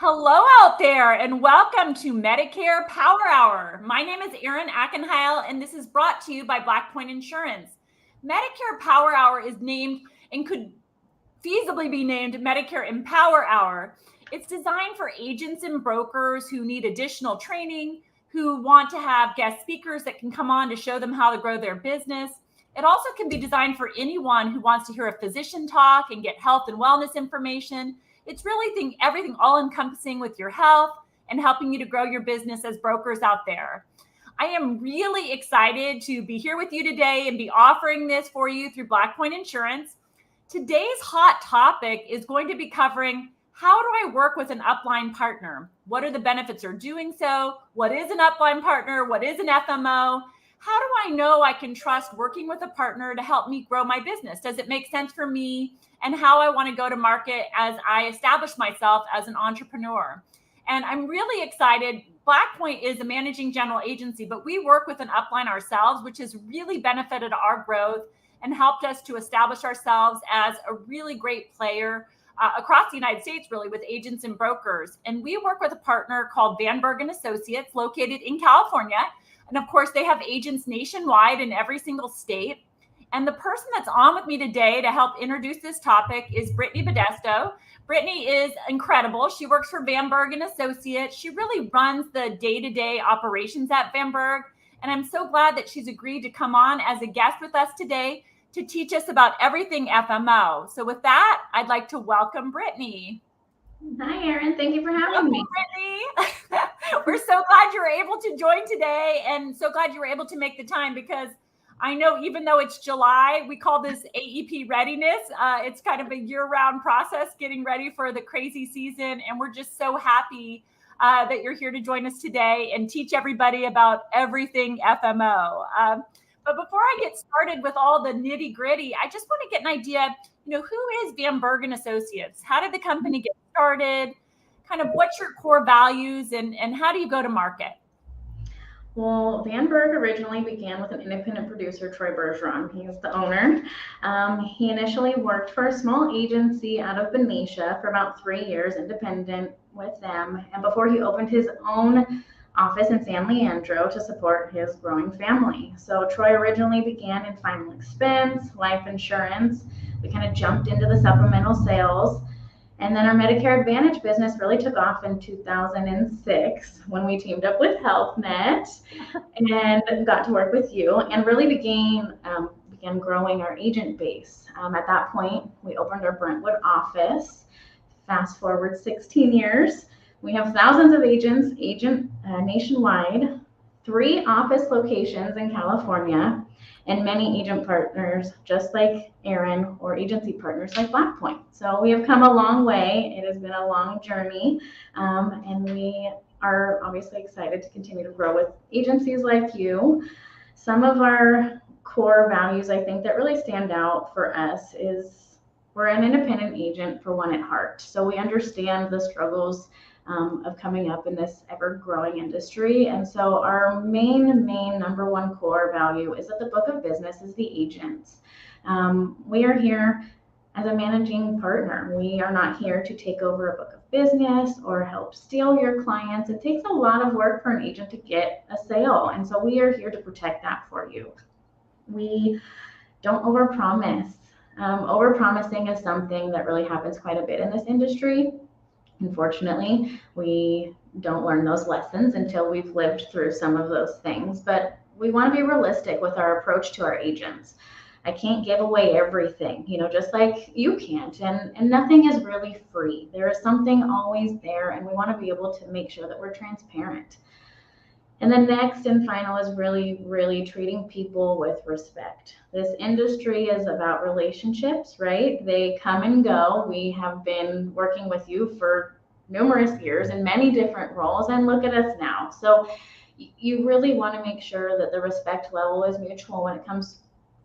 Hello out there and welcome to Medicare Power Hour. My name is Erin Ackenheil and this is brought to you by BlackPoint Insurance. Medicare Power Hour is named and could feasibly be named Medicare Empower Hour. It's designed for agents and brokers who need additional training, who want to have guest speakers that can come on to show them how to grow their business. It also can be designed for anyone who wants to hear a physician talk and get health and wellness information. It's really everything all encompassing with your health and helping you to grow your business as brokers out there. I am really excited to be here with you today and be offering this for you through BlackPoint Insurance. Today's hot topic is going to be covering how do I work with an upline partner? What are the benefits of doing so? What is an upline partner? What is an FMO? How do I know I can trust working with a partner to help me grow my business? Does it make sense for me and how I want to go to market as I establish myself as an entrepreneur? And I'm really excited. BlackPoint is a managing general agency, but we work with an upline ourselves, which has really benefited our growth and helped us to establish ourselves as a really great player across the United States, really, with agents and brokers. And we work with a partner called VanBerg and Associates located in California. And of course, they have agents nationwide in every single state. And the person that's on with me today to help introduce this topic is Brittany Modesto. Brittany is incredible. She works for VanBerg and Associates. She really runs the day-to-day operations at VanBerg. And I'm so glad that she's agreed to come on as a guest with us today to teach us about everything FMO. So with that, I'd like to welcome Brittany. Hi, Erin. Thank you for having me. Brittany. We're so glad you're able to join today and so glad you were able to make the time because I know even though it's July, we call this AEP readiness. It's kind of a year-round process getting ready for the crazy season. And we're just so happy that you're here to join us today and teach everybody about everything FMO. But before I get started with all the nitty gritty, I just want to get an idea, who is VanBerg and Associates? How did the company get started? Kind of what's your core values and how do you go to market? Well, VanBerg originally began with an independent producer, Troy Bergeron. He is the owner. He initially worked for a small agency out of Benicia for about 3 years, independent with them. And before he opened his own office in San Leandro to support his growing family. So Troy originally began in final expense, life insurance. We kind of jumped into the supplemental sales. And then our Medicare Advantage business really took off in 2006 when we teamed up with HealthNet and got to work with you and really began growing our agent base. At that point, we opened our Brentwood office. Fast forward 16 years. We have thousands of agents nationwide, 3 office locations in California, and many agent partners just like Erin or agency partners like BlackPoint. So we have come a long way. It has been a long journey, and we are obviously excited to continue to grow with agencies like you. Some of our core values, I think, that really stand out for us is we're an independent agent for one at heart. So we understand the struggles of coming up in this ever-growing industry. And so our main number one core value is that the book of business is the agents. We are here as a managing partner. We are not here to take over a book of business or help steal your clients. It takes a lot of work for an agent to get a sale. And so we are here to protect that for you. We don't overpromise. Overpromising is something that really happens quite a bit in this industry. Unfortunately, we don't learn those lessons until we've lived through some of those things, but we want to be realistic with our approach to our agents. I can't give away everything, just like you can't, and nothing is really free. There is something always there, and we want to be able to make sure that we're transparent. And then next and final is really, really treating people with respect. This industry is about relationships, right? They come and go. We have been working with you for numerous years in many different roles, and look at us now. So you really want to make sure that the respect level is mutual when it comes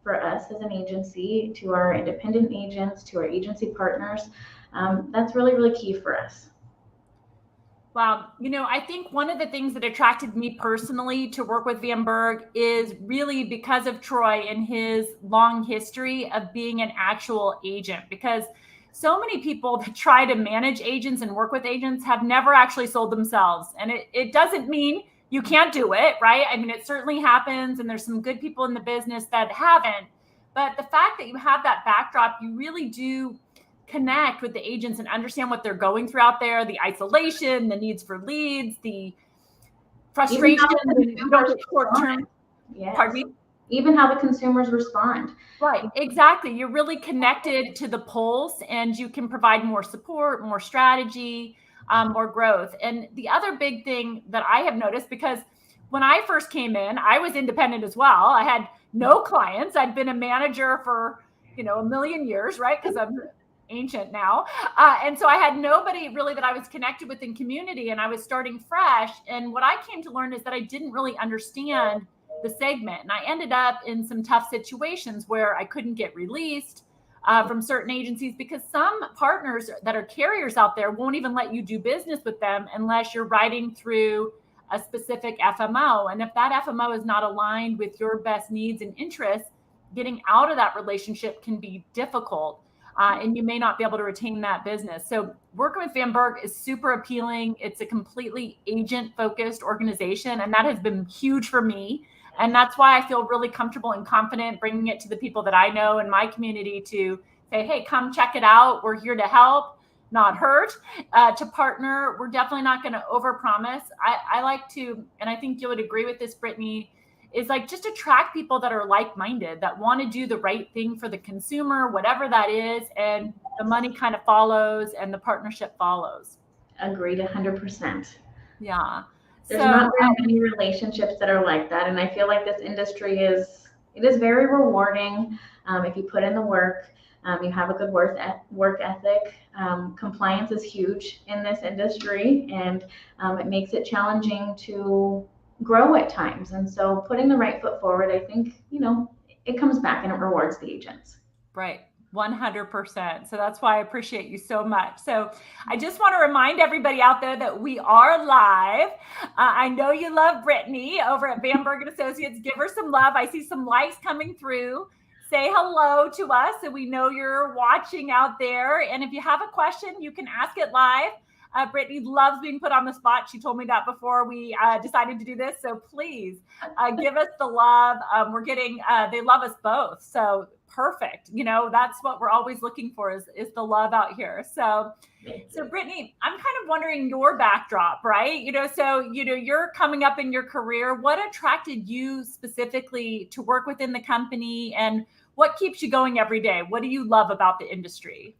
for us as an agency, to our independent agents, to our agency partners. That's really, really key for us. Wow. I think one of the things that attracted me personally to work with VanBerg is really because of Troy and his long history of being an actual agent. Because so many people that try to manage agents and work with agents have never actually sold themselves. And it doesn't mean you can't do it, right? I mean, it certainly happens, and there's some good people in the business that haven't. But the fact that you have that backdrop, you really do connect with the agents and understand what they're going through out there, the isolation, the needs for leads, the frustration, the short-term. Yes. Pardon me? Even how the consumers respond. Right, exactly. You're really connected to the pulse, and you can provide more support, more strategy, more growth. And the other big thing that I have noticed, because when I first came in, I was independent as well. I had no clients. I'd been a manager for, a million years, right? Because I'm ancient now. And so I had nobody really that I was connected with in community, and I was starting fresh. And what I came to learn is that I didn't really understand the segment. And I ended up in some tough situations where I couldn't get released from certain agencies, because some partners that are carriers out there won't even let you do business with them unless you're writing through a specific FMO. And if that FMO is not aligned with your best needs and interests, getting out of that relationship can be difficult. And you may not be able to retain that business. So working with VanBerg is super appealing. It's a completely agent-focused organization, and that has been huge for me. And that's why I feel really comfortable and confident bringing it to the people that I know in my community to say, hey, come check it out. We're here to help, not hurt, to partner. We're definitely not going to overpromise. I like to, and I think you would agree with this, Brittany, is like just attract people that are like-minded, that want to do the right thing for the consumer, whatever that is, and the money kind of follows and the partnership follows. Agreed 100%. Yeah. There's not very many relationships that are like that. And I feel like this industry is very rewarding. If you put in the work, you have a good work ethic. Compliance is huge in this industry, and it makes it challenging to grow at times. And so putting the right foot forward, I think, it comes back and it rewards the agents. Right. 100%. So that's why I appreciate you so much. So I just want to remind everybody out there that we are live. I know you love Brittany over at VanBerg & Associates. Give her some love. I see some likes coming through. Say hello to us so we know you're watching out there. And if you have a question, you can ask it live. Brittany loves being put on the spot. She told me that before we decided to do this. So please give us the love. We're getting, they love us both. So perfect. That's what we're always looking for is the love out here. So Brittany, I'm kind of wondering your backdrop, right? You're coming up in your career. What attracted you specifically to work within the company, and what keeps you going every day? What do you love about the industry?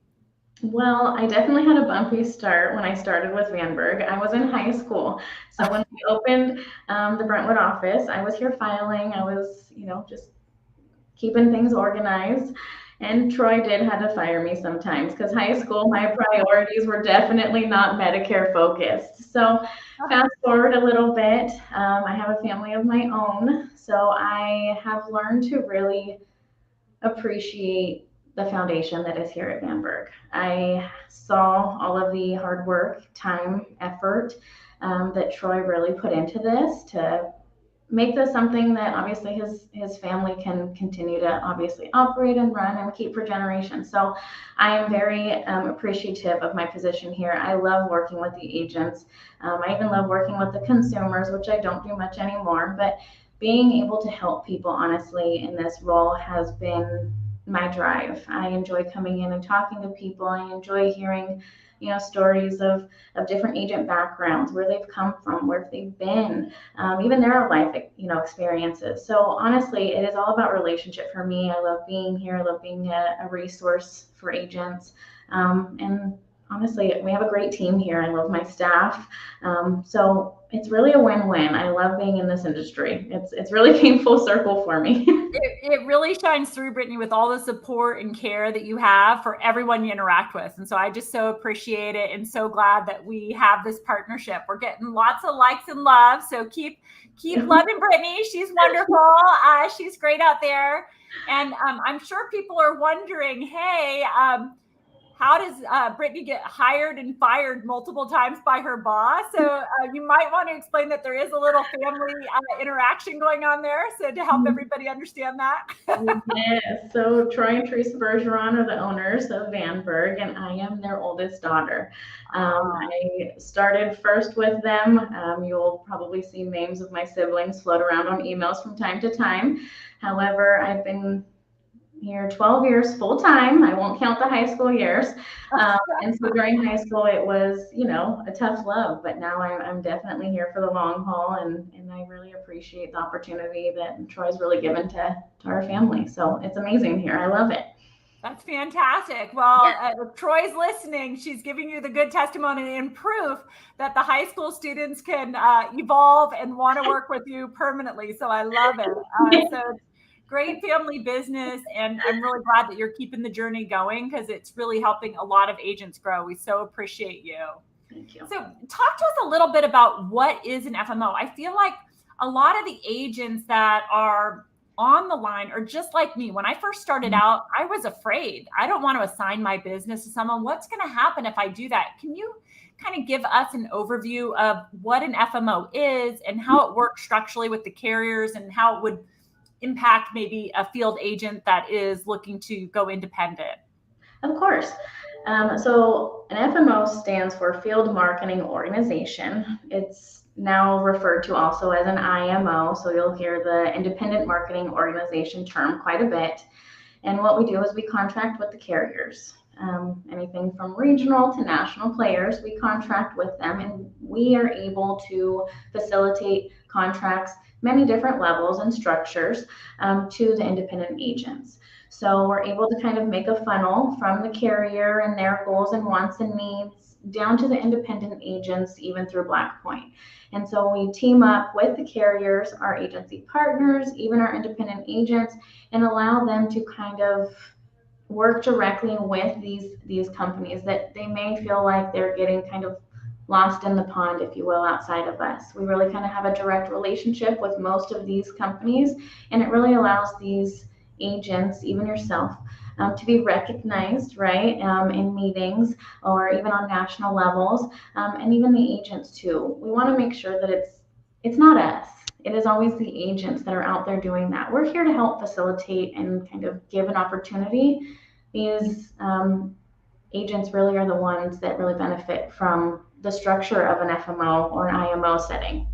Well, I definitely had a bumpy start when I started with VanBerg. I was in high school. So when we opened the Brentwood office, I was here filing. I was, just keeping things organized. And Troy did have to fire me sometimes because high school, my priorities were definitely not Medicare focused. So fast forward a little bit, I have a family of my own. So I have learned to really appreciate the foundation that is here at VanBerg. I saw all of the hard work, time, effort that Troy really put into this to make this something that obviously his family can continue to obviously operate and run and keep for generations. So I am very appreciative of my position here. I love working with the agents. I even love working with the consumers, which I don't do much anymore, but being able to help people honestly in this role has been my drive. I enjoy coming in and talking to people. I enjoy hearing, stories of different agent backgrounds, where they've come from, where they've been, even their life, experiences. So honestly, it is all about relationship for me. I love being here. I love being a resource for agents. And honestly, we have a great team here. I love my staff. So it's really a win-win. I love being in this industry. It's really came full circle for me. It really shines through, Brittany, with all the support and care that you have for everyone you interact with. And so I just so appreciate it and so glad that we have this partnership. We're getting lots of likes and love. So keep loving Brittany. She's wonderful. She's great out there. And I'm sure people are wondering, hey, how does Brittany get hired and fired multiple times by her boss? So you might want to explain that there is a little family interaction going on there. So to help everybody understand that. Yes. So Troy and Teresa Bergeron are the owners of VanBerg, and I am their oldest daughter. I started first with them. You'll probably see names of my siblings float around on emails from time to time. However, I've been here 12 years full time. I won't count the high school years. And so during high school, it was, a tough love, but now I'm definitely here for the long haul. And I really appreciate the opportunity that Troy's really given to our family. So it's amazing here. I love it. That's fantastic. Well, if Troy's listening, she's giving you the good testimony and proof that the high school students can evolve and want to work with you permanently. So I love it. So great family business. And I'm really glad that you're keeping the journey going because it's really helping a lot of agents grow. We so appreciate you. Thank you. So talk to us a little bit about what is an FMO. I feel like a lot of the agents that are on the line are just like me. When I first started out, I was afraid. I don't want to assign my business to someone. What's going to happen if I do that? Can you kind of give us an overview of what an FMO is and how it works structurally with the carriers and how it would impact maybe a field agent that is looking to go independent? Of course. So an FMO stands for Field Marketing Organization. It's now referred to also as an IMO. So you'll hear the Independent Marketing Organization term quite a bit. And what we do is we contract with the carriers. Anything from regional to national players, we contract with them, and we are able to facilitate contracts many different levels and structures to the independent agents. So we're able to kind of make a funnel from the carrier and their goals and wants and needs down to the independent agents, even through BlackPoint. And so we team up with the carriers, our agency partners, even our independent agents, and allow them to kind of work directly with these companies that they may feel like they're getting kind of lost in the pond, if you will, outside of us. We really kind of have a direct relationship with most of these companies, and it really allows these agents, even yourself, to be recognized, right, in meetings or even on national levels, and even the agents too. We want to make sure that it's not us. It is always the agents that are out there doing that. We're here to help facilitate and kind of give an opportunity. These agents really are the ones that really benefit from the structure of an FMO or an IMO setting.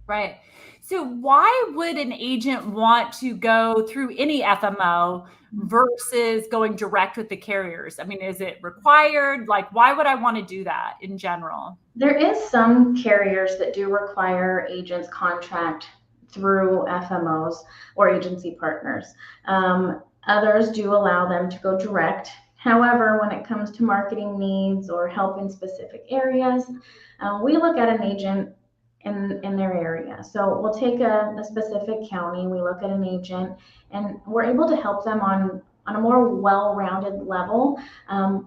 Right. So why would an agent want to go through any FMO versus going direct with the carriers? I mean, is it required? Like, why would I want to do that in general? There is some carriers that do require agents contract through FMOs or agency partners. Others do allow them to go direct. However, when it comes to marketing needs or help in specific areas, we look at an agent in their area. So we'll take a specific county, we look at an agent, and we're able to help them on a more well-rounded level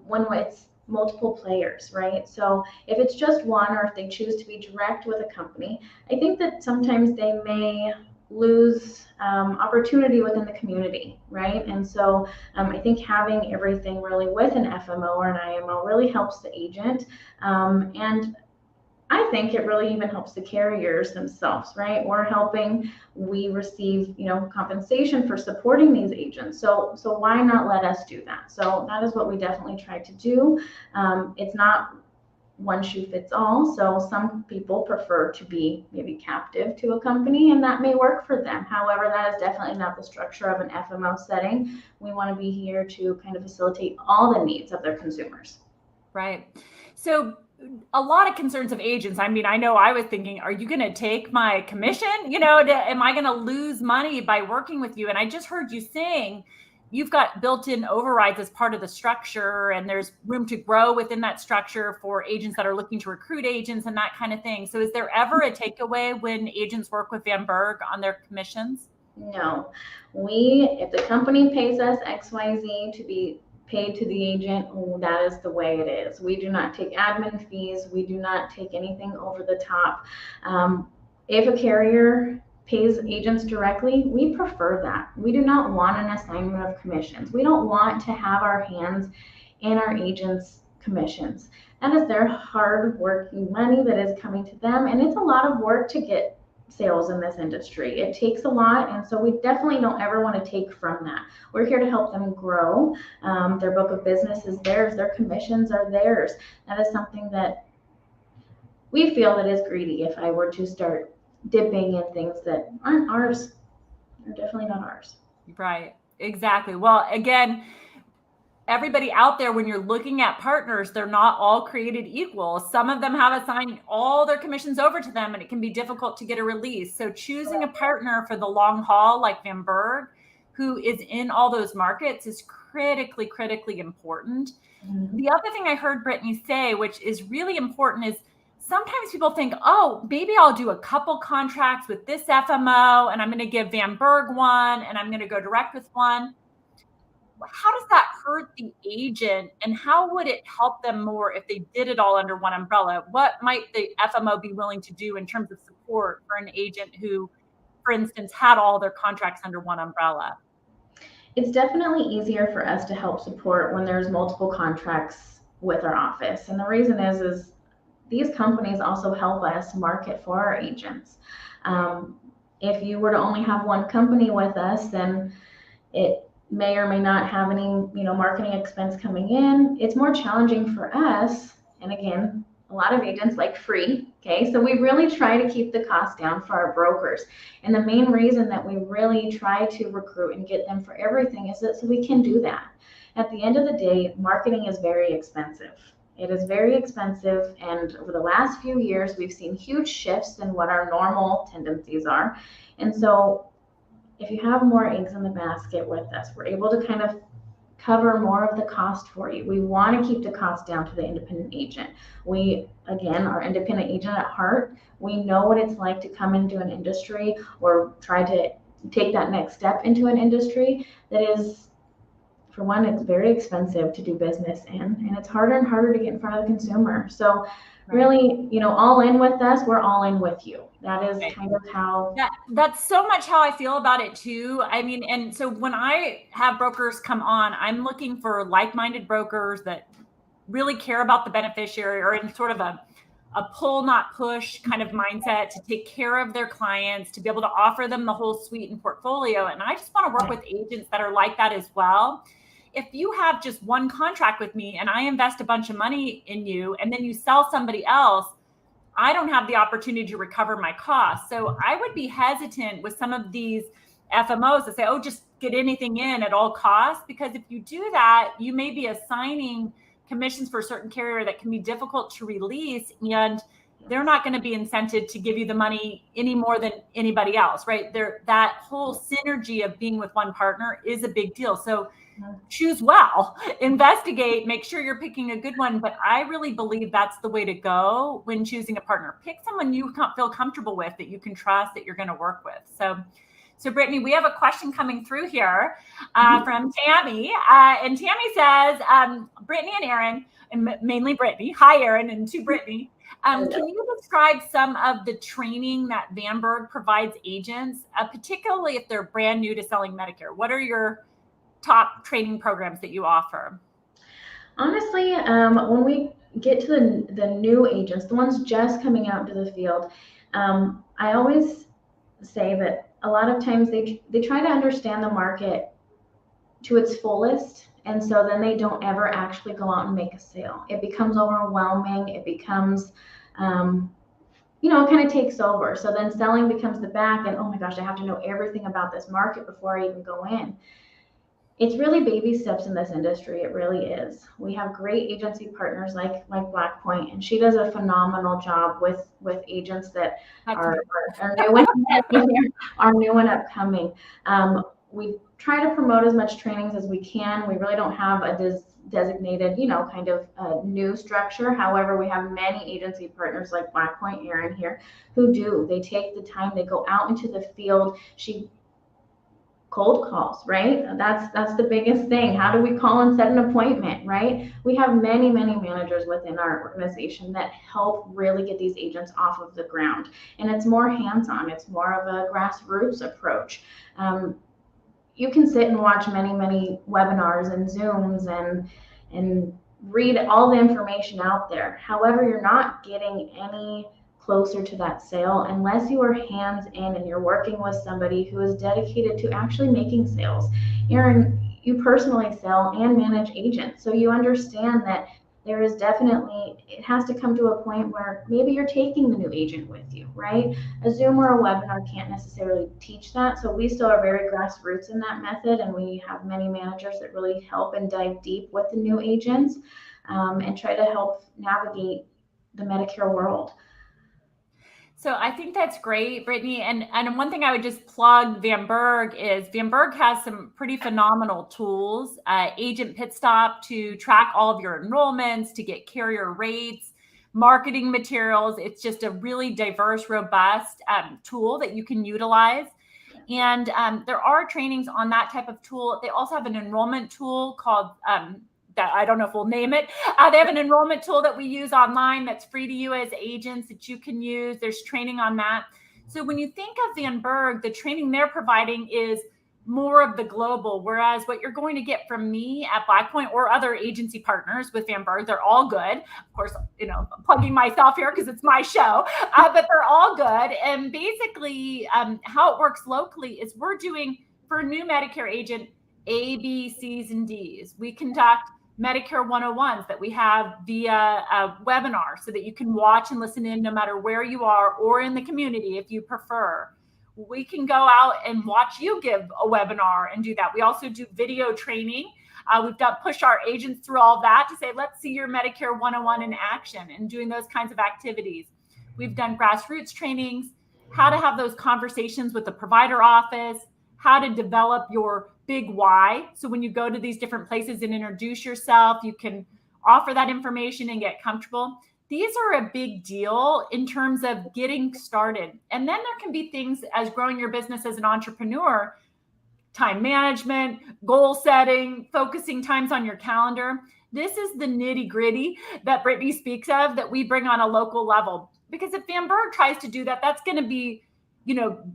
when it's multiple players, right? So if it's just one, or if they choose to be direct with a company, I think that sometimes they may lose opportunity within the community, right? And so I think having everything really with an FMO or an IMO really helps the agent, and I think it really even helps the carriers themselves, right? We receive, compensation for supporting these agents. So why not let us do that? So that is what we definitely try to do. It's not one shoe fits all. So some people prefer to be maybe captive to a company, and that may work for them. However, that is definitely not the structure of an FMO setting. We want to be here to kind of facilitate all the needs of their consumers. Right. So a lot of concerns of agents. I mean, I know I was thinking, are you going to take my commission? Am I going to lose money by working with you? And I just heard you saying you've got built-in overrides as part of the structure, and there's room to grow within that structure for agents that are looking to recruit agents and that kind of thing. So is there ever a takeaway when agents work with VanBerg on their commissions? No. If the company pays us XYZ to be paid to the agent, that is the way it is. We do not take admin fees. We do not take anything over the top. If a carrier pays agents directly, we prefer that. We do not want an assignment of commissions. We don't want to have our hands in our agents' commissions. That is their hard working money that is coming to them. And it's a lot of work to get sales in this industry. It takes a lot. And so we definitely don't ever want to take from that. We're here to help them grow. Their book of business is theirs. Their commissions are theirs. That is something that we feel that is greedy. If I were to start dipping in things that aren't ours, they're definitely not ours. Right. Exactly. Well, again, everybody out there, when you're looking at partners, they're not all created equal. Some of them have assigned all their commissions over to them, and it can be difficult to get a release. So choosing a partner for the long haul, like VanBerg, who is in all those markets, is critically important. Mm-hmm. The other thing I heard Brittany say, which is really important, is sometimes people think, oh, maybe I'll do a couple contracts with this FMO, and I'm going to give VanBerg one, and I'm going to go direct with one. How does that hurt the agent, and how would it help them more if they did it all under one umbrella? What might the FMO be willing to do in terms of support for an agent who, for instance, had all their contracts under one umbrella? It's definitely easier for us to help support when there's multiple contracts with our office. And the reason is these companies also help us market for our agents. If you were to only have one company with us, then it may or may not have any, marketing expense coming in. It's more challenging for us. And again, a lot of agents like free. Okay. So we really try to keep the cost down for our brokers. And the main reason that we really try to recruit and get them for everything is that so we can do that. At the end of the day, marketing is very expensive. It is very expensive. And over the last few years, we've seen huge shifts in what our normal tendencies are. And so if you have more eggs in the basket with us, we're able to kind of cover more of the cost for you. We want to keep the cost down to the independent agent. We, again, are independent agent at heart. We know what it's like to come into an industry or try to take that next step into an industry that is, for one, it's very expensive to do business in, and it's harder and harder to get in front of the consumer. So really, all in with us, we're all in with you. That is kind of how. That's so much how I feel about it too. I mean, and so when I have brokers come on, I'm looking for like-minded brokers that really care about the beneficiary, or in sort of a pull, not push kind of mindset, to take care of their clients, to be able to offer them the whole suite and portfolio. And I just want to work with agents that are like that as well. If you have just one contract with me and I invest a bunch of money in you, and then you sell somebody else, I don't have the opportunity to recover my costs. So I would be hesitant with some of these FMOs to say, oh, just get anything in at all costs. Because if you do that, you may be assigning commissions for a certain carrier that can be difficult to release, and they're not going to be incented to give you the money any more than anybody else, right? That whole synergy of being with one partner is a big deal. So choose well, investigate, make sure you're picking a good one. But I really believe that's the way to go when choosing a partner. Pick someone you feel comfortable with, that you can trust, that you're going to work with. So Brittany, we have a question coming through here from Tammy. And Tammy says, Brittany and Erin, and mainly Brittany. Hi, Erin, and to Brittany. Can you describe some of the training that VanBerg provides agents, particularly if they're brand new to selling Medicare? What are your top training programs that you offer? Honestly, when we get to the new agents, the ones just coming out into the field, I always say that a lot of times they try to understand the market to its fullest, and so then they don't ever actually go out and make a sale. It becomes overwhelming. It becomes it kind of takes over. So then selling becomes the back, and oh my gosh, I have to know everything about this market before I even go in. It's really baby steps in this industry. It really is. We have great agency partners like BlackPoint, and she does a phenomenal job with agents that are new and upcoming. We try to promote as much trainings as we can. We really don't have a designated, kind of a new structure. However, we have many agency partners like BlackPoint, Erin here, who do. They take the time. They go out into the field. She cold calls, right? That's the biggest thing. How do we call and set an appointment, right? We have many managers within our organization that help really get these agents off of the ground. And it's more hands-on. It's more of a grassroots approach. You can sit and watch many webinars and Zooms and and read all the information out there. However, you're not getting any closer to that sale unless you are hands in and you're working with somebody who is dedicated to actually making sales. Erin, you personally sell and manage agents, so you understand that there is definitely, it has to come to a point where maybe you're taking the new agent with you, right? A Zoom or a webinar can't necessarily teach that. So we still are very grassroots in that method, and we have many managers that really help and dive deep with the new agents, and try to help navigate the Medicare world. So I think that's great, Brittany. And one thing I would just plug VanBerg is VanBerg has some pretty phenomenal tools. Agent Pit Stop to track all of your enrollments, to get carrier rates, marketing materials. It's just a really diverse, robust tool that you can utilize. And there are trainings on that type of tool. They also have an enrollment tool called that I don't know if we'll name it. They have an enrollment tool that we use online that's free to you as agents that you can use. There's training on that. So when you think of VanBerg, the training they're providing is more of the global, whereas what you're going to get from me at BlackPoint or other agency partners with VanBerg, they're all good. Of course, I'm plugging myself here because it's my show, but they're all good. And basically how it works locally is we're doing, for a new Medicare agent, A, B, C's, and D's. We conduct Medicare 101s that we have via a webinar so that you can watch and listen in no matter where you are or in the community if you prefer. We can go out and watch you give a webinar and do that. We also do video training. We've pushed our agents through all that to say, let's see your Medicare 101 in action and doing those kinds of activities. We've done grassroots trainings, how to have those conversations with the provider office, how to develop your big why. So when you go to these different places and introduce yourself, you can offer that information and get comfortable. These are a big deal in terms of getting started. And then there can be things as growing your business as an entrepreneur, time management, goal setting, focusing times on your calendar. This is the nitty gritty that Brittany speaks of that we bring on a local level. Because if VanBerg tries to do that, that's going to be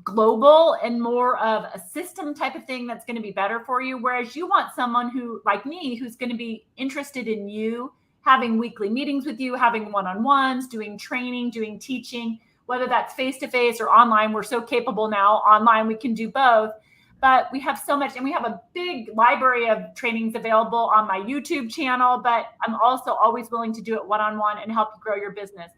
global and more of a system type of thing that's going to be better for you. Whereas you want someone who, like me, who's going to be interested in you, having weekly meetings with you, having one-on-ones, doing training, doing teaching, whether that's face-to-face or online. We're so capable now online, we can do both. But we have so much, and we have a big library of trainings available on my YouTube channel, but I'm also always willing to do it one-on-one and help you grow your business.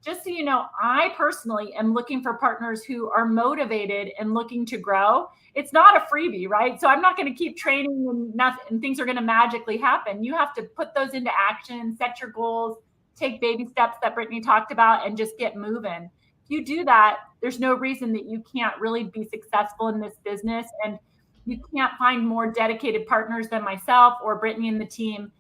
Just so you know, I personally am looking for partners who are motivated and looking to grow. It's not a freebie, right? So I'm not going to keep training and things are going to magically happen. You have to put those into action, set your goals, take baby steps that Brittany talked about, and just get moving. If you do that, there's no reason that you can't really be successful in this business. And you can't find more dedicated partners than myself or Brittany and the team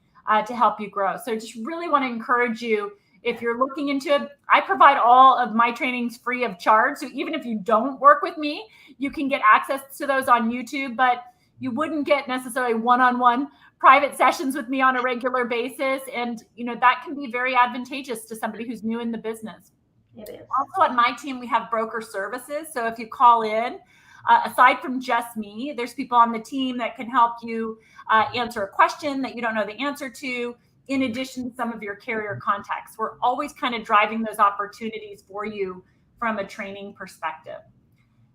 to help you grow. So just really want to encourage you. If you're looking into it, I provide all of my trainings free of charge. So even if you don't work with me, you can get access to those on YouTube, but you wouldn't get necessarily one-on-one private sessions with me on a regular basis. And, that can be very advantageous to somebody who's new in the business. It is. Also on my team, we have broker services. So if you call in, aside from just me, there's people on the team that can help you answer a question that you don't know the answer to, in addition to some of your carrier contacts. We're always kind of driving those opportunities for you from a training perspective.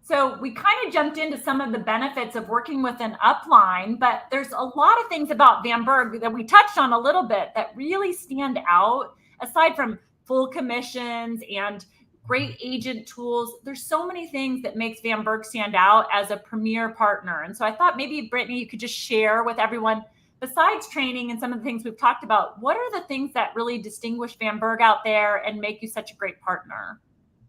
So we kind of jumped into some of the benefits of working with an upline, but there's a lot of things about VanBerg that we touched on a little bit that really stand out. Aside from full commissions and great agent tools, there's so many things that makes VanBerg stand out as a premier partner. And so I thought maybe, Brittany, you could just share with everyone, besides training and some of the things we've talked about, what are the things that really distinguish VanBerg out there and make you such a great partner?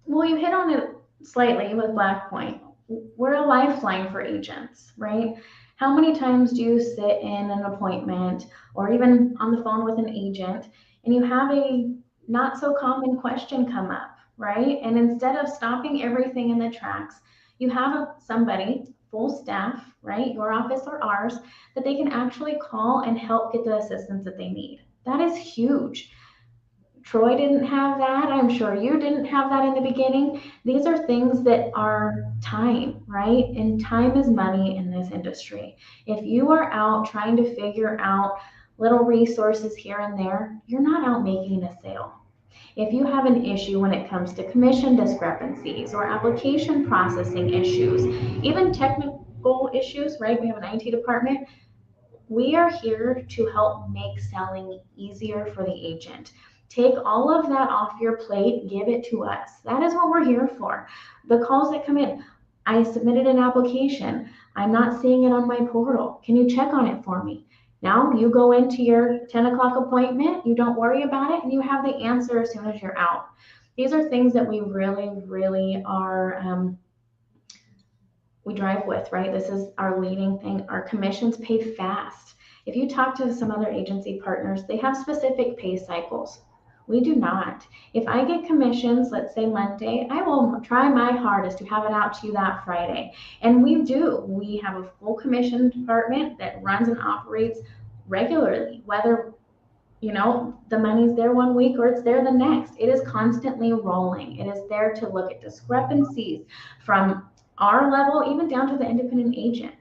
Well, you hit on it slightly with BlackPoint. We're a lifeline for agents, right? How many times do you sit in an appointment or even on the phone with an agent and you have a not so common question come up, right? And instead of stopping everything in the tracks, you have somebody, full staff, right, your office or ours, that they can actually call and help get the assistance that they need. That is huge. Troy didn't have that. I'm sure you didn't have that in the beginning. These are things that are time, right? And time is money in this industry. If you are out trying to figure out little resources here and there, you're not out making a sale. If you have an issue when it comes to commission discrepancies or application processing issues, even technical issues, right? We have an IT department. We are here to help make selling easier for the agent. Take all of that off your plate, give it to us. That is what we're here for. The calls that come in, I submitted an application. I'm not seeing it on my portal. Can you check on it for me? Now you go into your 10 o'clock appointment, you don't worry about it, and you have the answer as soon as you're out. These are things that we really are we drive with, right? This is our leading thing. Our commissions pay fast. If you talk to some other agency partners, they have specific pay cycles. We do not. If I get commissions, let's say Monday, I will try my hardest to have it out to you that Friday. And we do. We have a full commission department that runs and operates regularly, whether the money's there one week or it's there the next. It is constantly rolling. It is there to look at discrepancies from our level, even down to the independent agent.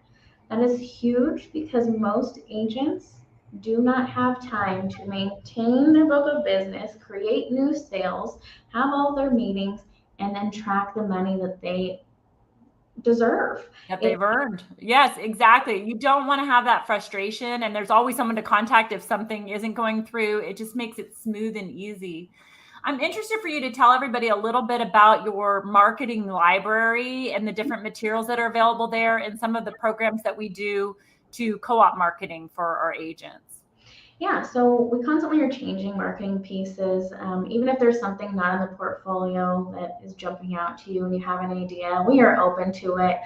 That is huge because most agents do not have time to maintain their book of business, create new sales, have all their meetings, and then track the money that they deserve. That they've earned. Yes, exactly. You don't want to have that frustration, and there's always someone to contact if something isn't going through. It just makes it smooth and easy. I'm interested for you to tell everybody a little bit about your marketing library and the different materials that are available there and some of the programs that we do to co-op marketing for our agents. Yeah, so we constantly are changing marketing pieces. Even if there's something not in the portfolio that is jumping out to you and you have an idea, we are open to it.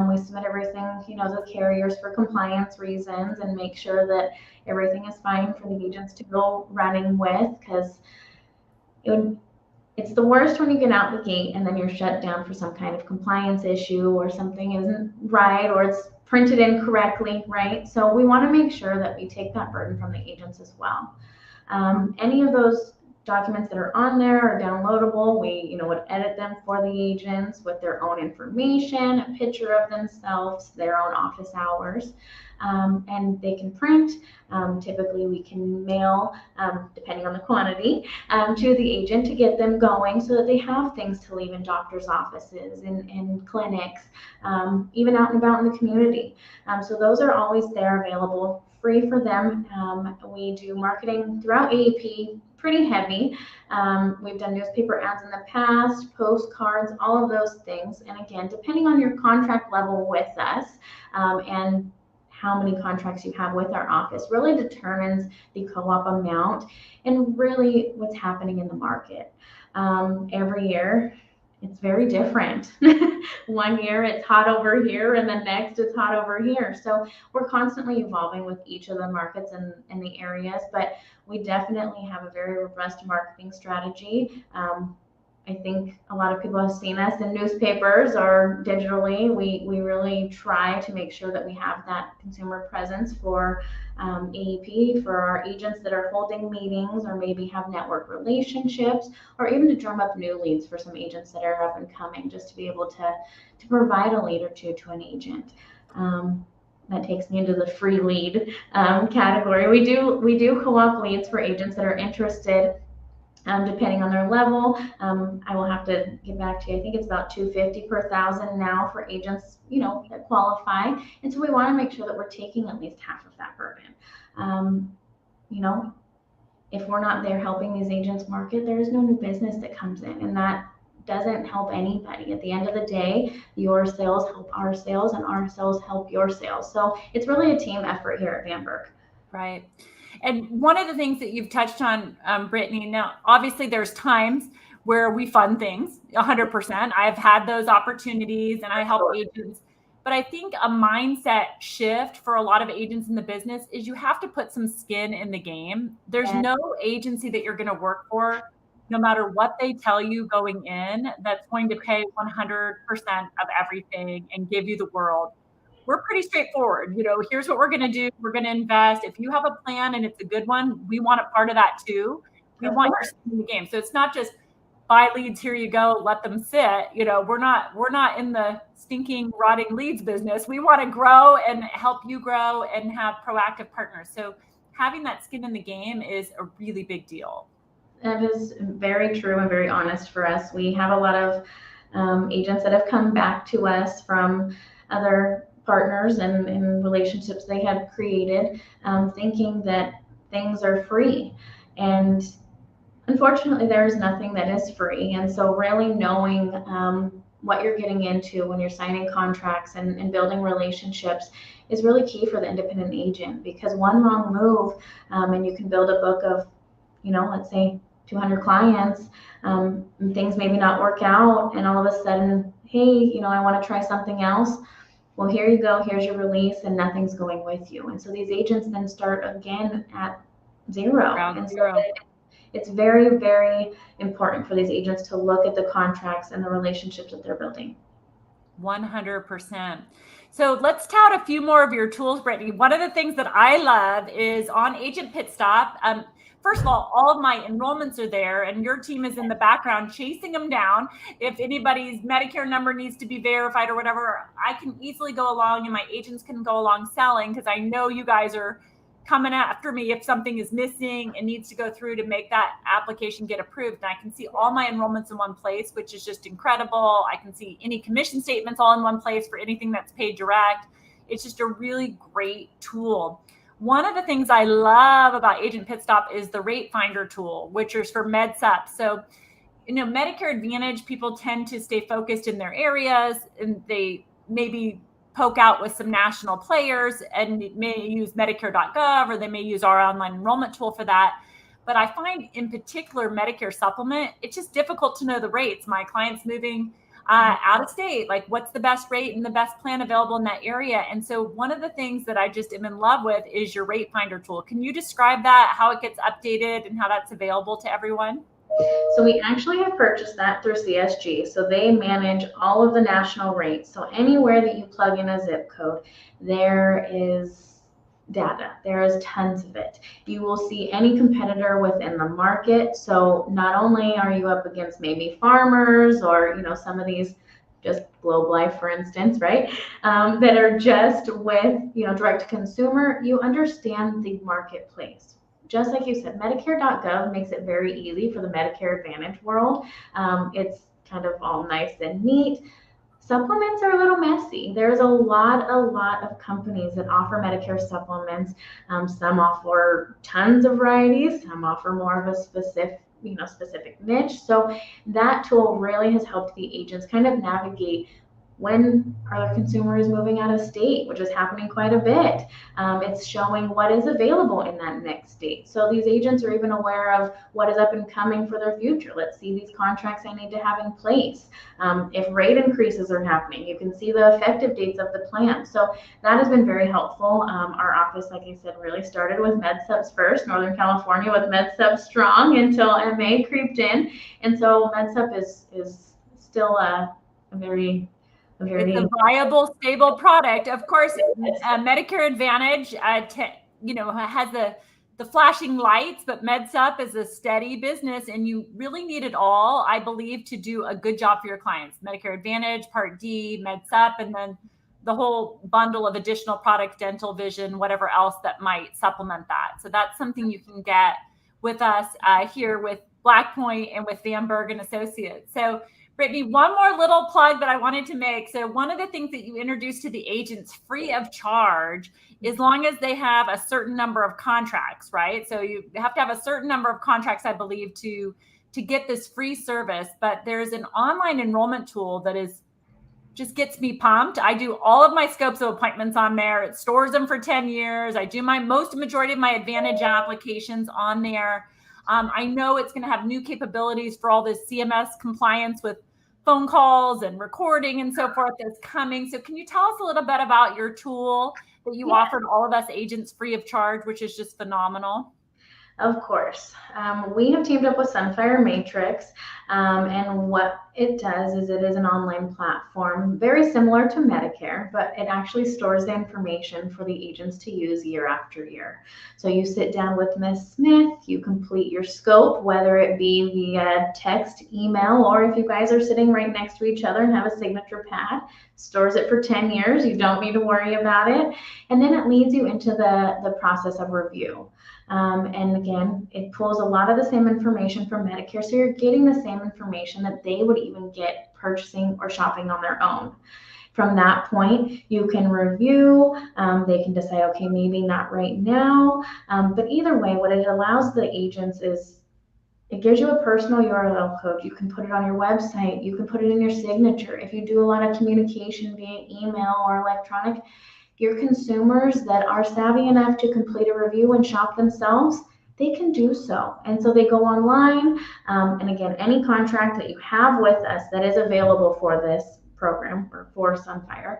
We submit everything, to the carriers for compliance reasons and make sure that everything is fine for the agents to go running with, because it's the worst when you get out the gate and then you're shut down for some kind of compliance issue or something isn't right or it's printed incorrectly, right? So we want to make sure that we take that burden from the agents as well. Any of those documents that are on there are downloadable. We, would edit them for the agents with their own information, a picture of themselves, their own office hours, and they can print. Typically, we can mail, depending on the quantity, to the agent to get them going so that they have things to leave in doctor's offices and clinics, even out and about in the community. So those are always there available, free for them. We do marketing throughout AEP, pretty heavy. We've done newspaper ads in the past, postcards, all of those things. And again, depending on your contract level with us and how many contracts you have with our office really determines the co-op amount and really what's happening in the market. Every year, it's very different. One year it's hot over here and the next it's hot over here. So we're constantly evolving with each of the markets and the areas, but we definitely have a very robust marketing strategy. I think a lot of people have seen us in newspapers or digitally. We really try to make sure that we have that consumer presence for AEP, for our agents that are holding meetings or maybe have network relationships, or even to drum up new leads for some agents that are up and coming, just to be able to provide a lead or two to an agent. That takes me into the free lead category. We do co-op leads for agents that are interested. Depending on their level, I will have to get back to you. I think it's about $250 per thousand now for agents, that qualify. And so we want to make sure that we're taking at least half of that burden. If we're not there helping these agents market, there is no new business that comes in, and that doesn't help anybody. At the end of the day, your sales help our sales, and our sales help your sales. So it's really a team effort here at VanBerg. Right. And one of the things that you've touched on, Brittany, now, obviously there's times where we fund things 100%. I've had those opportunities and I help agents, but I think a mindset shift for a lot of agents in the business is you have to put some skin in the game. There's no agency that you're going to work for, no matter what they tell you going in, that's going to pay 100% of everything and give you the world. We're pretty straightforward. Here's what we're going to do. We're going to invest. If you have a plan and it's a good one, we want a part of that too. We want your skin in the game. So it's not just buy leads, here you go, let them sit. We're not in the stinking, rotting leads business. We want to grow and help you grow and have proactive partners. So having that skin in the game is a really big deal. That is very true and very honest for us. We have a lot of agents that have come back to us from other partners and relationships they have created, thinking that things are free. And unfortunately, there is nothing that is free. And so, really knowing what you're getting into when you're signing contracts and building relationships is really key for the independent agent, because one wrong move and you can build a book of, let's say 200 clients, and things maybe not work out, and all of a sudden, hey, I want to try something else. Well, here you go, here's your release, and nothing's going with you. And so these agents then start again at zero. Ground zero. So it's very, very important for these agents to look at the contracts and the relationships that they're building. 100%. So let's tout a few more of your tools, Brittany. One of the things that I love is on Agent Pit Stop. First of all of my enrollments are there, and your team is in the background chasing them down. If anybody's Medicare number needs to be verified or whatever, I can easily go along and my agents can go along selling, because I know you guys are coming after me if something is missing and needs to go through to make that application get approved. And I can see all my enrollments in one place, which is just incredible. I can see any commission statements all in one place for anything that's paid direct. It's just a really great tool. One of the things I love about Agent Pit Stop is the rate finder tool, which is for MedSup. So, Medicare Advantage, people tend to stay focused in their areas, and they maybe poke out with some national players and may use Medicare.gov, or they may use our online enrollment tool for that. But I find in particular Medicare supplement, it's just difficult to know the rates. My client's moving out of state, like what's the best rate and the best plan available in that area. And so one of the things that I just am in love with is your rate finder tool. Can you describe that, how it gets updated and how that's available to everyone? So we actually have purchased that through CSG. So they manage all of the national rates. So anywhere that you plug in a zip code, there is data. There is tons of it. You will see any competitor within the market. So not only are you up against maybe farmers or, some of these, just Globe Life, for instance, right? That are just with, direct to consumer, you understand the marketplace. Just like you said, Medicare.gov makes it very easy for the Medicare Advantage world. It's kind of all nice and neat. Supplements are a little messy. There's a lot of companies that offer Medicare supplements. Some offer tons of varieties. Some offer more of a specific niche. So that tool really has helped the agents kind of navigate when our consumer is moving out of state, which is happening quite a bit. It's showing what is available in that next state. So these agents are even aware of what is up and coming for their future. Let's see these contracts I need to have in place. If rate increases are happening, you can see the effective dates of the plan. So that has been very helpful. Our office, like I said, really started with MedSubs first, Northern California with MedSub strong until MA creeped in. And so MedSub is still it's a viable, stable product. Of course, Medicare Advantage, has the flashing lights, but MedSup is a steady business, and you really need it all, I believe, to do a good job for your clients. Medicare Advantage, Part D, MedSup, and then the whole bundle of additional products, dental, vision, whatever else that might supplement that. So that's something you can get with us here with BlackPoint and with VanBerg and Associates. So Brittany, one more little plug that I wanted to make. So one of the things that you introduce to the agents free of charge, as long as they have a certain number of contracts, right? So you have to have a certain number of contracts, I believe, to get this free service. But there's an online enrollment tool that just gets me pumped. I do all of my scopes of appointments on there. It stores them for 10 years. I do majority of my Advantage applications on there. I know it's going to have new capabilities for all this CMS compliance with phone calls and recording and so forth that's coming. So can you tell us a little bit about your tool that you offered all of us agents free of charge, which is just phenomenal? Of course. We have teamed up with Sunfire Matrix, and what it does is it is an online platform, very similar to Medicare, but it actually stores the information for the agents to use year after year. So you sit down with Ms. Smith, you complete your scope, whether it be via text, email, or if you guys are sitting right next to each other and have a signature pad, stores it for 10 years. You don't need to worry about it. And then it leads you into the process of review. And again, it pulls a lot of the same information from Medicare, so you're getting the same information that they would even get purchasing or shopping on their own. From that point, you can review, they can decide, okay, maybe not right now, but either way, what it allows the agents is it gives you a personal URL code. You can put it on your website, you can put it in your signature. If you do a lot of communication via email or electronic, your consumers that are savvy enough to complete a review and shop themselves, they can do so. And so they go online. And again, any contract that you have with us that is available for this program or for Sunfire,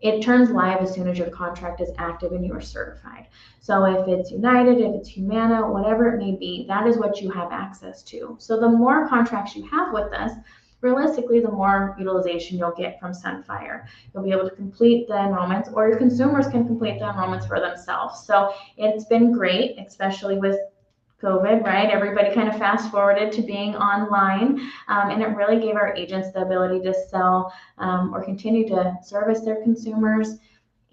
it turns live as soon as your contract is active and you are certified. So if it's United, if it's Humana, whatever it may be, that is what you have access to. So the more contracts you have with us, realistically, the more utilization you'll get from Sunfire. You'll be able to complete the enrollments, or your consumers can complete the enrollments for themselves. So it's been great, especially with COVID, right? Everybody kind of fast forwarded to being online, and it really gave our agents the ability to sell or continue to service their consumers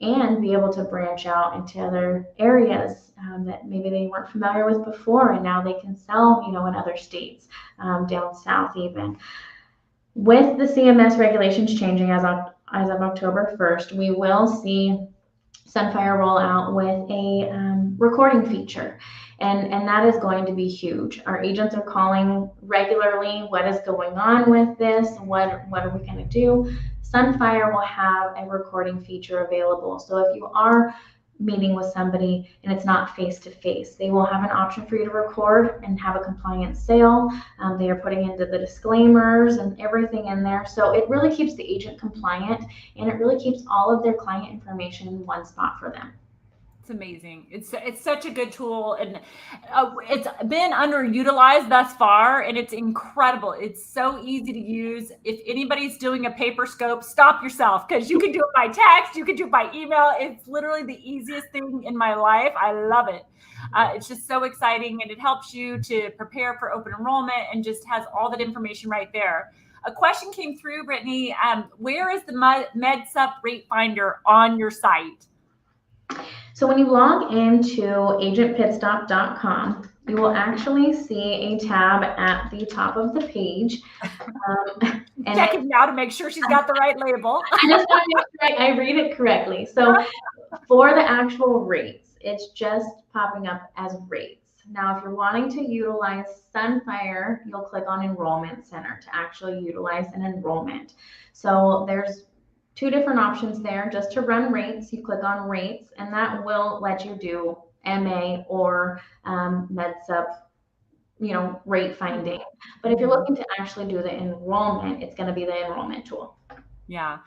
and be able to branch out into other areas that maybe they weren't familiar with before, and now they can sell, in other states, down south even. With the CMS regulations changing as of October 1st, we will see Sunfire roll out with a recording feature, and that is going to be huge. Our agents are calling regularly. What is going on with this? What are we going to do? Sunfire will have a recording feature available. So if you are meeting with somebody and it's not face-to-face, they will have an option for you to record and have a compliant sale. They are putting into the disclaimers and everything in there. So it really keeps the agent compliant, and it really keeps all of their client information in one spot for them. It's amazing. It's such a good tool, and it's been underutilized thus far, and it's incredible. It's so easy to use. If anybody's doing a paper scope, stop yourself, because you can do it by text, you can do it by email. It's literally the easiest thing in my life. I love it. It's just so exciting, and it helps you to prepare for open enrollment and just has all that information right there. A question came through, Brittany. Where is the MedSup rate finder on your site? So when you log into agentpitstop.com, you will actually see a tab at the top of the page. And checking now to make sure she's got the right label. I just want to make sure I read it correctly. So for the actual rates, it's just popping up as rates. Now, if you're wanting to utilize Sunfire, you'll click on Enrollment Center to actually utilize an enrollment. So there's two different options there. Just to run rates, you click on rates, and that will let you do MA or MedSup, rate finding. But if you're looking to actually do the enrollment, it's going to be the enrollment tool. Yeah.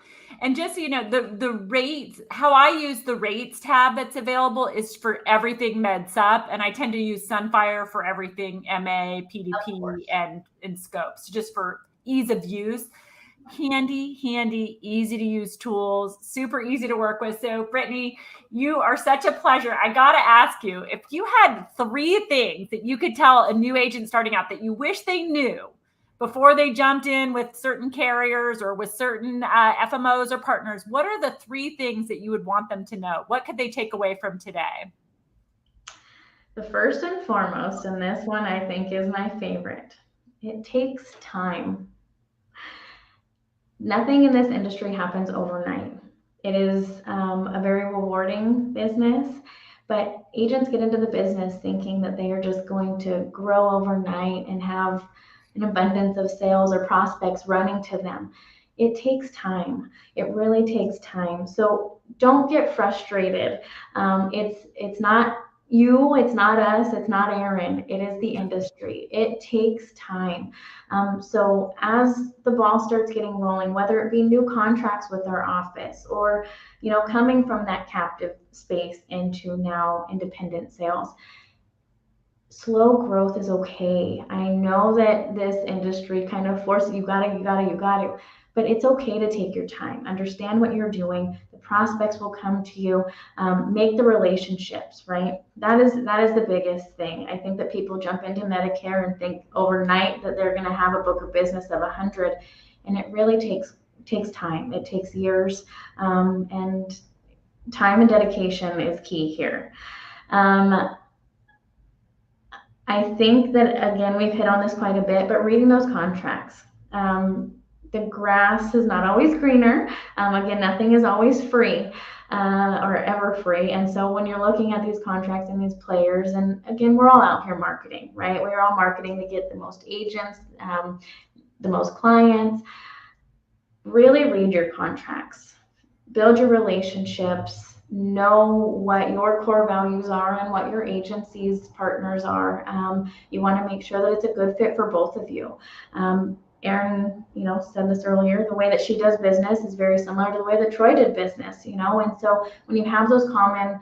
And just so you know, the rates, how I use the rates tab that's available is for everything MedSup, and I tend to use Sunfire for everything MA, PDP, and scopes, just for ease of use. Handy, easy to use tools, super easy to work with. So Brittany, you are such a pleasure. I got to ask you, if you had 3 things that you could tell a new agent starting out that you wish they knew before they jumped in with certain carriers or with certain FMOs or partners, what are the 3 things that you would want them to know? What could they take away from today? The first and foremost, and this one I think is my favorite, it takes time. Nothing in this industry happens overnight. It is a very rewarding business, but agents get into the business thinking that they are just going to grow overnight and have an abundance of sales or prospects running to them. It takes time. It really takes time. So don't get frustrated. It's not you, it's not us, it's not Erin, it is the industry. It takes time. So as the ball starts getting rolling, whether it be new contracts with our office or, coming from that captive space into now independent sales, slow growth is okay. I know that this industry kind of forces you gotta, but it's okay to take your time. Understand what you're doing. The prospects will come to you. Make the relationships, right? That is the biggest thing. I think that people jump into Medicare and think overnight that they're going to have a book of business of 100, and it really takes time. It takes years, and time and dedication is key here. I think that, again, we've hit on this quite a bit, but reading those contracts. The grass is not always greener. Again, nothing is always free or ever free. And so when you're looking at these contracts and these players, and again, we're all out here marketing, right? We're all marketing to get the most agents, the most clients. Really read your contracts, build your relationships, know what your core values are and what your agency's partners are. You want to make sure that it's a good fit for both of you. Erin, said this earlier, the way that she does business is very similar to the way that Troy did business, and so when you have those common,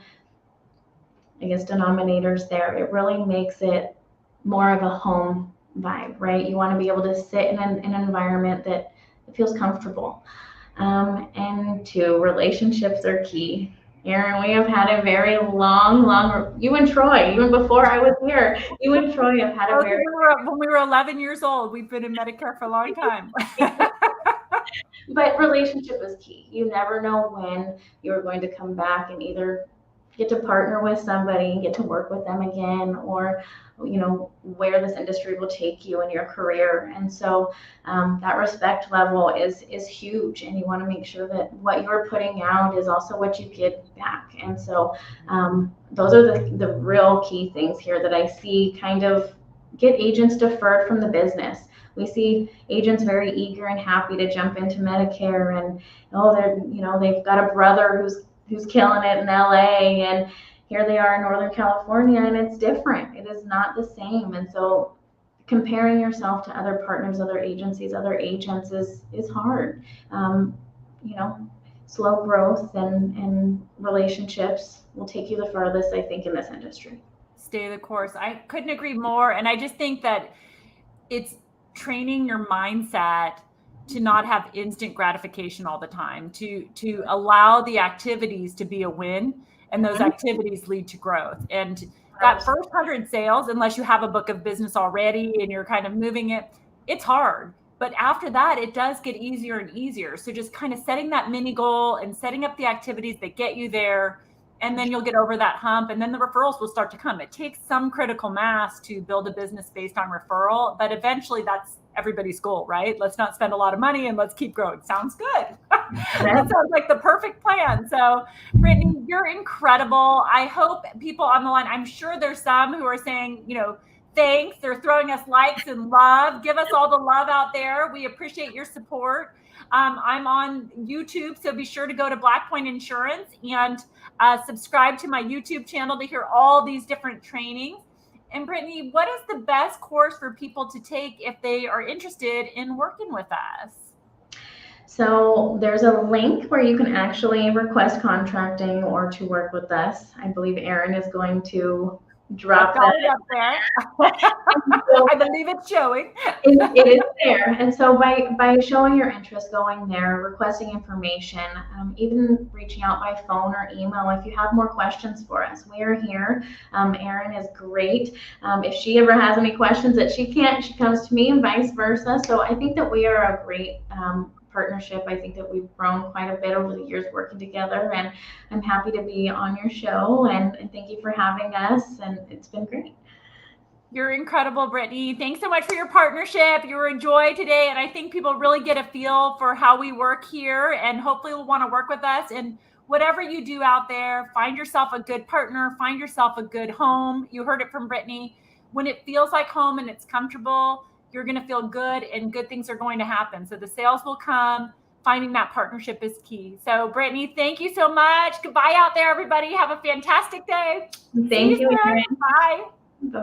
denominators there, it really makes it more of a home vibe, right? You want to be able to sit in an environment that feels comfortable. And two, relationships are key. Erin, we have had a very long, you and Troy, even before I was here, you and Troy have had a very... When we were 11 years old, we've been in Medicare for a long time. But relationship is key. You never know when you're going to come back and either get to partner with somebody, get to work with them again, or where this industry will take you in your career. And so that respect level is huge, and you want to make sure that what you're putting out is also what you get back. And so those are the real key things here that I see kind of get agents deferred from the business. We see agents very eager and happy to jump into Medicare, and they've got a brother who's killing it in LA, and here they are in Northern California, and it's different. It is not the same. And so comparing yourself to other partners, other agencies, other agents is hard. Slow growth and relationships will take you the farthest, I think, in this industry. Stay the course. I couldn't agree more. And I just think that it's training your mindset to not have instant gratification all the time, to allow the activities to be a win, and those activities lead to growth. And that first 100 sales, unless you have a book of business already and you're kind of moving it, it's hard. But after that, it does get easier and easier. So just kind of setting that mini goal and setting up the activities that get you there, and then you'll get over that hump, and then the referrals will start to come. It takes some critical mass to build a business based on referral, but eventually that's everybody's goal, right? Let's not spend a lot of money and let's keep growing. Sounds good. That sounds like the perfect plan. So Brittany, you're incredible. I hope people on the line, I'm sure there's some who are saying, thanks. They're throwing us likes and love. Give us all the love out there. We appreciate your support. I'm on YouTube, so be sure to go to BlackPoint Insurance and subscribe to my YouTube channel to hear all these different trainings. And Brittany, what is the best course for people to take if they are interested in working with us? So there's a link where you can actually request contracting or to work with us. I believe Erin is going to drop that up there. So, I believe it's showing. It is there. And so by showing your interest, going there, requesting information, even reaching out by phone or email if you have more questions for us, we are here. Erin is great. If she ever has any questions that she can't, she comes to me, and vice versa. So I think that we are a great partnership. I think that we've grown quite a bit over the years working together, and I'm happy to be on your show, and thank you for having us, and it's been great. You're incredible, Brittany. Thanks so much for your partnership. You were a joy today, and I think people really get a feel for how we work here, and hopefully will want to work with us. And whatever you do out there, find yourself a good partner, find yourself a good home. You heard it from Brittany. When it feels like home and it's comfortable, you're going to feel good, and good things are going to happen. So the sales will come. Finding that partnership is key. So Brittany, thank you so much. Goodbye out there, everybody. Have a fantastic day. Thank you, Erin. Bye. Bye.